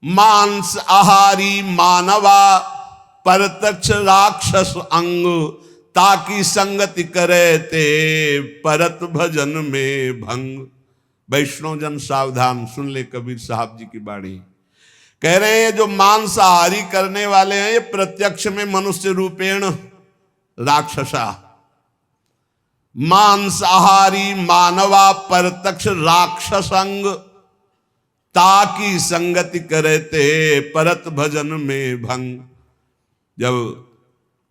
मांस आहारी मानवा परतक्ष राक्षस अंग, ताकि संगति करे ते परत भजन में भंग। वैष्णव जन सावधान सुन ले कबीर साहब जी की वाणी। कह रहे हैं जो मांसाहारी करने वाले हैं ये प्रत्यक्ष में मनुष्य रूपेण राक्षसा। मांसाहारी मानवा परतक्ष राक्षसंग, ताकि संगति करे ते परत भजन में भंग। जब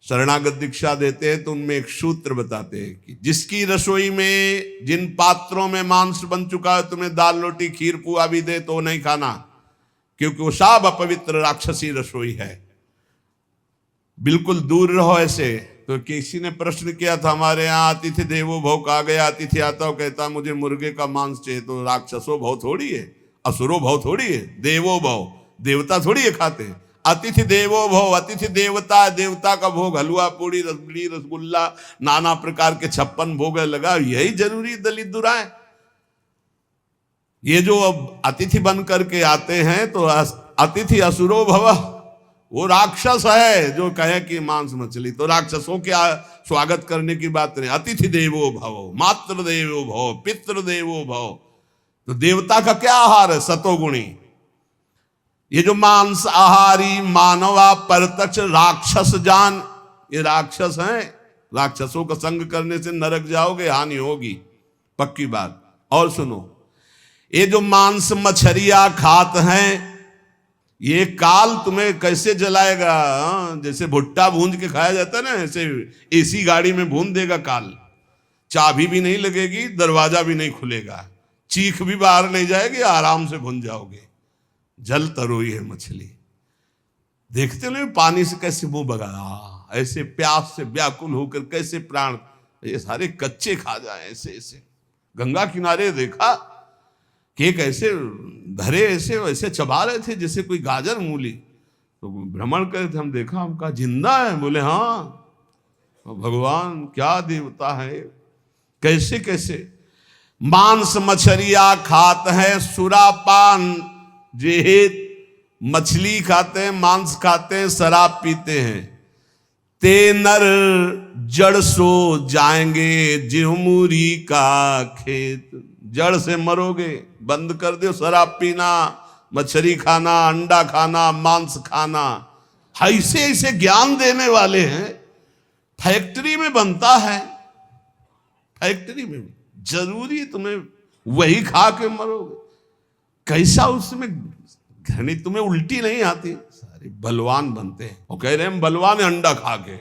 शरणागत दीक्षा देते हैं तो उनमें एक सूत्र बताते हैं कि जिसकी रसोई में जिन पात्रों में मांस बन चुका है तुम्हें दाल रोटी खीर पुआ भी दे तो नहीं खाना, क्योंकि वो सब अपवित्र राक्षसी रसोई है। बिल्कुल दूर रहो ऐसे। तो किसी ने प्रश्न किया था हमारे यहाँ, अतिथि देवो भव कहा गया। अतिथि आता हो कहता मुझे मुर्गे का मांस चाहिए, तो राक्षसो भव थोड़ी है, असुरो भव थोड़ी है, देवो भव देवता थोड़ी है खाते। अतिथि देवो भव, अतिथि देवता, देवता का भोग हलवा पूड़ी रसगुल्ली रसगुल्ला नाना प्रकार के 56 भोग लगा, यही जरूरी दलित दुराए। ये जो अब अतिथि बन करके आते हैं तो अतिथि असुरो भव, वो राक्षस है जो कहे कि मांस मछली, तो राक्षसों के स्वागत करने की बात नहीं। अतिथि देवो भव, मातृ देवो भव, पितृ देवो भव, तो देवता का क्या आहार है? सतोगुणी। ये जो मांस आहारी मानवा परतक्ष राक्षस जान, ये राक्षस हैं। राक्षसों का संग करने से नरक जाओगे, हानि होगी, पक्की बात। और सुनो, ये जो मांस मछरिया खात हैं, ये काल तुम्हें कैसे जलाएगा? जैसे भुट्टा भूंज के खाया जाता है ना, ऐसे एसी गाड़ी में भून देगा काल। चाबी भी नहीं लगेगी, दरवाजा भी नहीं खुलेगा, चीख भी बाहर नहीं जाएगी, आराम से भून जाओगे। जल तरोई है मछली। देखते हो पानी से कैसे मुंह बगा, ऐसे प्यास से व्याकुल होकर कैसे प्राण, ये सारे कच्चे खा जाए ऐसे ऐसे। गंगा किनारे देखा कि एक ऐसे धरे ऐसे वैसे चबा रहे थे जैसे कोई गाजर मूली। तो भ्रमण करे थे, हम देखा, हम कहा जिंदा है? बोले हाँ, भगवान क्या देवता है। कैसे कैसे मांस मछरिया खात है, सुरापान जेहित, मछली खाते हैं, मांस खाते हैं, शराब पीते हैं। ते नर जड़ सो जाएंगे जिहुमुरी का खेत, जड़ से मरोगे। बंद कर दो शराब पीना, मछली खाना, अंडा खाना, मांस खाना। ऐसे ऐसे ज्ञान देने वाले हैं। फैक्ट्री में बनता है, फैक्ट्री में जरूरी तुम्हें वही खा के मरोगे। कैसा उसमें घनी, तुम्हें उल्टी नहीं आती? सारे बलवान बनते हैं। और कह रहे हैं हम बलवान है, अंडा खा के,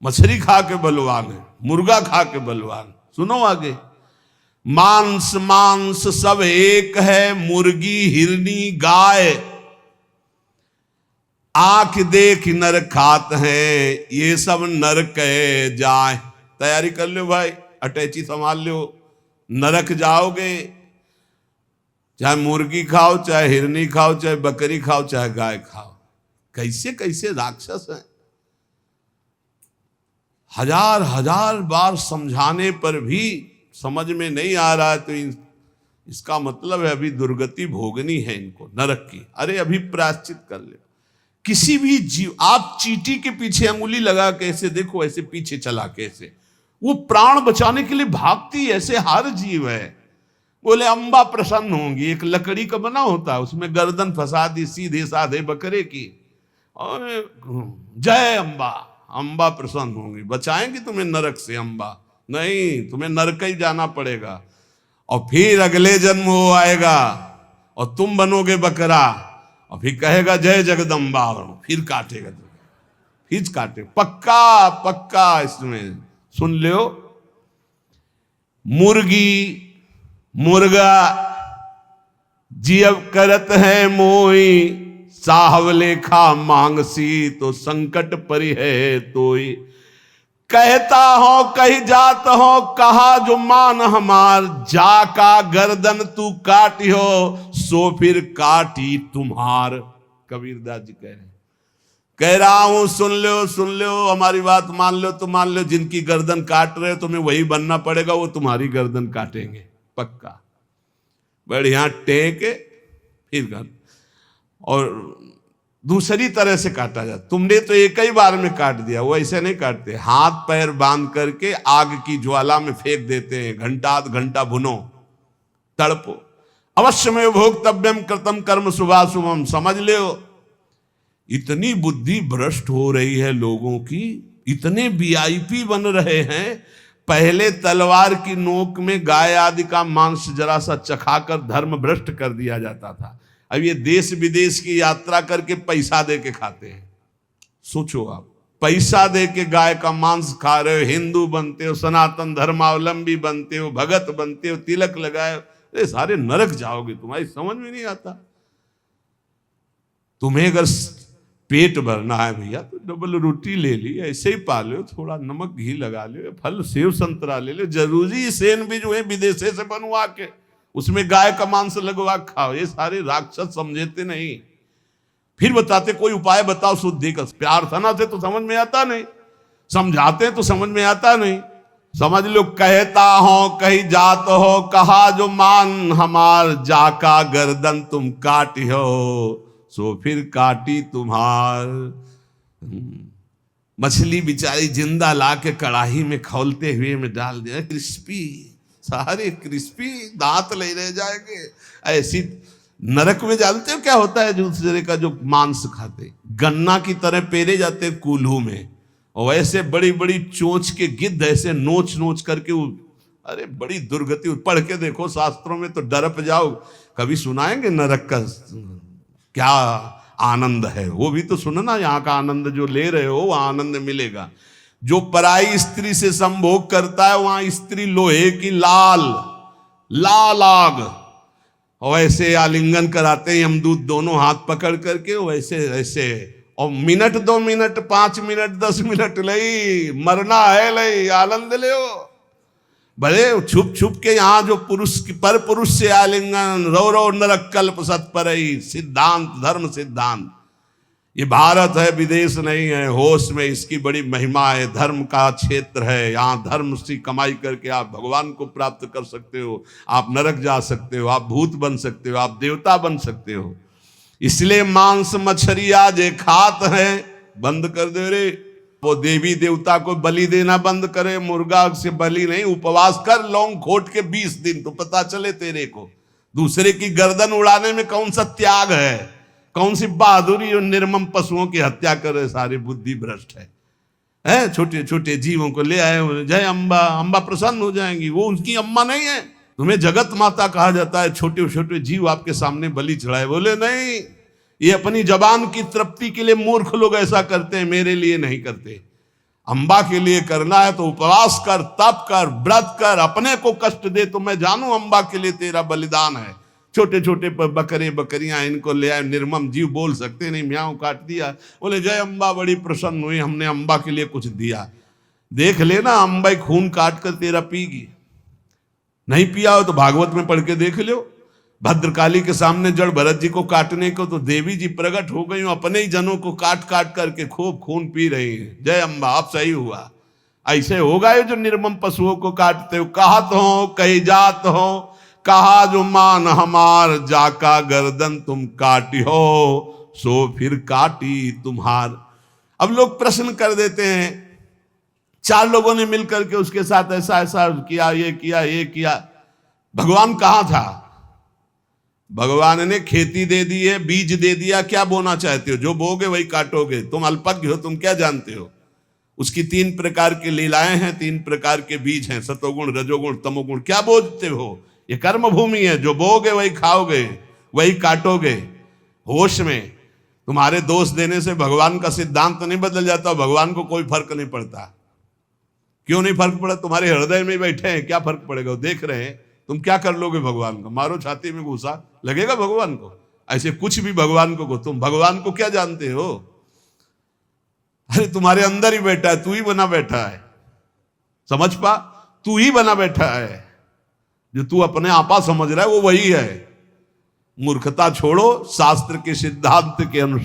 मछली खा के बलवान है, मुर्गा खा के बलवान। सुनो आगे, मांस मांस सब एक है, मुर्गी हिरनी गाय, आंख देख नर खात है, ये सब नरक जाए। तैयारी कर लो भाई, अटैची संभाल लो, नरक जाओगे। चाहे मुर्गी खाओ, चाहे हिरनी खाओ, चाहे बकरी खाओ, चाहे गाय खाओ। कैसे कैसे राक्षस हैं। हजार हजार बार समझाने पर भी समझ में नहीं आ रहा है, तो इसका मतलब है अभी दुर्गति भोगनी है इनको नरक की। अरे अभी प्रायश्चित कर ले। किसी भी जीव, आप चींटी के पीछे अंगुली लगा के ऐसे देखो, ऐसे पीछे चला के ऐसे, वो प्राण बचाने के लिए भागती, ऐसे हर जीव है। बोले अम्बा प्रसन्न होंगी। एक लकड़ी का बना होता है, उसमें गर्दन फंसा दी सीधे साधे बकरे की, और जय अम्बा, अम्बा प्रसन्न होंगी, बचाएंगी तुम्हें नरक से। अम्बा नहीं, तुम्हें नरक ही जाना पड़ेगा। और फिर अगले जन्म वो आएगा और तुम बनोगे बकरा, और फिर कहेगा जय जगदम्बा, और फिर काटेगा तुम्हें, फिर काटे। पक्का पक्का इसमें सुन लो। मुर्गी मुर्गा जियब करत है मोई, साहवले खा मांगसी, तो संकट परि है तोई। कहता हो कही जात हो, कहा जो मान हमार, जाका गर्दन तू काटी हो, सो फिर काटी तुम्हार। कबीरदास जी कह रहे हैं, कह रहा हूं सुन लो, हमारी बात मान लो तो मान लो। जिनकी गर्दन काट रहे हो तुम्हें वही बनना पड़ेगा, वो तुम्हारी गर्दन काटेंगे पक्का। बढ़िया टेक फिर कर। और दूसरी तरह से काटा जाता। तुमने तो एक ही बार में काट दिया, वो ऐसे नहीं काटते, हाथ पैर बांध करके आग की ज्वाला में फेंक देते हैं, घंटा आध घंटा भुनो, तड़पो। अवश्य में भोक्तव्यम कृतम कर्म शुभाशुभम। समझ लो, इतनी बुद्धि भ्रष्ट हो रही है लोगों की, इतने वीआईपी बन रहे हैं। पहले तलवार की नोक में गाय आदि का मांस जरा सा चखाकर धर्म भ्रष्ट कर दिया जाता था। अब ये देश विदेश की यात्रा करके पैसा दे के खाते हैं। सोचो आप, पैसा दे के गाय का मांस खा रहे हो, हिंदू बनते हो, सनातन धर्मावलंबी बनते हो, भगत बनते हो, तिलक लगाए, अरे सारे नरक जाओगे, तुम्हारी समझ में नहीं आता। तुम्हें अगर पेट भरना है भैया तो डबल रोटी ले ली, ऐसे ही पा लो, थोड़ा नमक घी लगा लो, फल सेव संतरा ले लो, जरूरी सैंडविच हुए विदेशे से बनवा के उसमें गाय का मांस लगवा खाओ। ये सारे राक्षस समझते नहीं। फिर बताते कोई उपाय बताओ शुद्धि का। प्रार्थना से तो समझ में आता नहीं, समझाते तो समझ में आता नहीं। समझ लो, कहता हो कही जात हो, कहा जो मान हमार, जाका गर्दन तुम काटी हो, सो फिर काटी तुम्हार। मछली बेचारी जिंदा ला के कड़ाही में खौलते हुए में डाल दिया, क्रिस्पी, सारे क्रिस्पी, दांत ले रह जाएंगे। ऐसी नरक में जानते हो क्या होता है दूसरे का जो मांस खाते, गन्ना की तरह पेरे जाते कूल्हू में, और ऐसे बड़ी बड़ी चोंच के गिद्ध ऐसे नोच नोच करके, अरे बड़ी दुर्गति। पढ़ के देखो शास्त्रों में तो डरप जाओ। कभी सुनाएंगे नरक का क्या आनंद है, वो भी तो सुनना। यहाँ का आनंद जो ले रहे हो वो आनंद मिलेगा। जो पराई स्त्री से संभोग करता है वहां स्त्री लोहे की लाल लाल आग, और ऐसे आलिंगन कराते हैं यमदूत दोनों हाथ पकड़ करके, वैसे ऐसे, और मिनट 2 मिनट 5 मिनट 10 मिनट लई मरना है, लई आनंद ले। भले छुप छुप के यहाँ जो पुरुष की पर पुरुष से आलिंगन, रो रो नरक कल्प सत्परई, सिद्धांत धर्म सिद्धांत। ये भारत है, विदेश नहीं है। होश में इसकी बड़ी महिमा है। धर्म का क्षेत्र है, यहाँ धर्म से कमाई करके आप भगवान को प्राप्त कर सकते हो, आप नरक जा सकते हो, आप भूत बन सकते हो, आप देवता बन सकते हो। इसलिए मांस मछलियां जे खात है बंद कर दे रे। वो देवी देवता को बलि देना बंद करे, मुर्गा से बलि नहीं, उपवास कर लौंग खोट के 20 दिन, तो पता चले तेरे को दूसरे की गर्दन उड़ाने में कौन सा त्याग है, कौन सी बहादुरी। और निर्मम पशुओं की हत्या करे, सारे बुद्धि भ्रष्ट है। छोटे छोटे जीवों को ले आए, जय अम्बा, अम्बा प्रसन्न हो जाएंगी। वो उनकी अम्मा नहीं है, तुम्हें जगत माता कहा जाता है। छोटे छोटे जीव आपके सामने बलि चढ़ाए, बोले नहीं, ये अपनी जबान की तृप्ति के लिए मूर्ख लोग ऐसा करते हैं, मेरे लिए नहीं करते। अम्बा के लिए करना है तो उपवास कर, तप कर, व्रत कर, अपने को कष्ट दे तो मैं जानू अम्बा के लिए तेरा बलिदान है। छोटे छोटे बकरे बकरियां इनको ले आए, निर्मम जीव, बोल सकते नहीं, म्याऊं काट दिया, बोले जय अम्बा, बड़ी प्रसन्न हुई, हमने अम्बा के लिए कुछ दिया। देख लेना अम्बा खून काट कर तेरा पीगी। नहीं पिया हो तो भागवत में पढ़ के देख लो। भद्रकाली के सामने जड़ भरत जी को काटने को तो देवी जी प्रकट हो गई, अपने ही जनों को काट काट करके खूब खून पी रही हैं। जय अम्बा, अब सही हुआ। ऐसे होगा ये जो निर्मम पशुओं को काटते हो। कहत हो कही जात हो, कहा जो मान हमार, जाका गर्दन तुम काटी हो, सो फिर काटी तुम्हार। अब लोग प्रश्न कर देते हैं, 4 लोगों ने मिलकर के उसके साथ ऐसा ऐसा किया, ये किया, ये किया, भगवान कहाँ था? भगवान ने खेती दे दी है, बीज दे दिया, क्या बोना चाहते हो? जो बोगे वही काटोगे। तुम अल्पज्ञ हो, तुम क्या जानते हो? उसकी 3 प्रकार की लीलाएं हैं, 3 प्रकार के बीज हैं, सतोगुण रजोगुण तमोगुण। क्या बोझते हो? ये कर्म भूमि है, जो बोगे वही खाओगे, वही काटोगे। होश में तुम्हारे दोष देने से भगवान का सिद्धांत नहीं बदल जाता, भगवान को कोई फर्क नहीं पड़ता। क्यों नहीं फर्क पड़ा? तुम्हारे हृदय में बैठे हैं, क्या फर्क पड़ेगा? देख रहे हैं, तुम क्या कर लोगे भगवान को? मारो छाती में घुसा, लगेगा भगवान को? ऐसे कुछ भी भगवान को तुम भगवान को क्या जानते हो? अरे तुम्हारे अंदर ही बैठा है, तू ही बना बैठा है। समझ पा, तू ही बना बैठा है। जो तू अपने आपा समझ रहा है वो वही है। मूर्खता छोड़ो, शास्त्र के सिद्धांत के अनुसार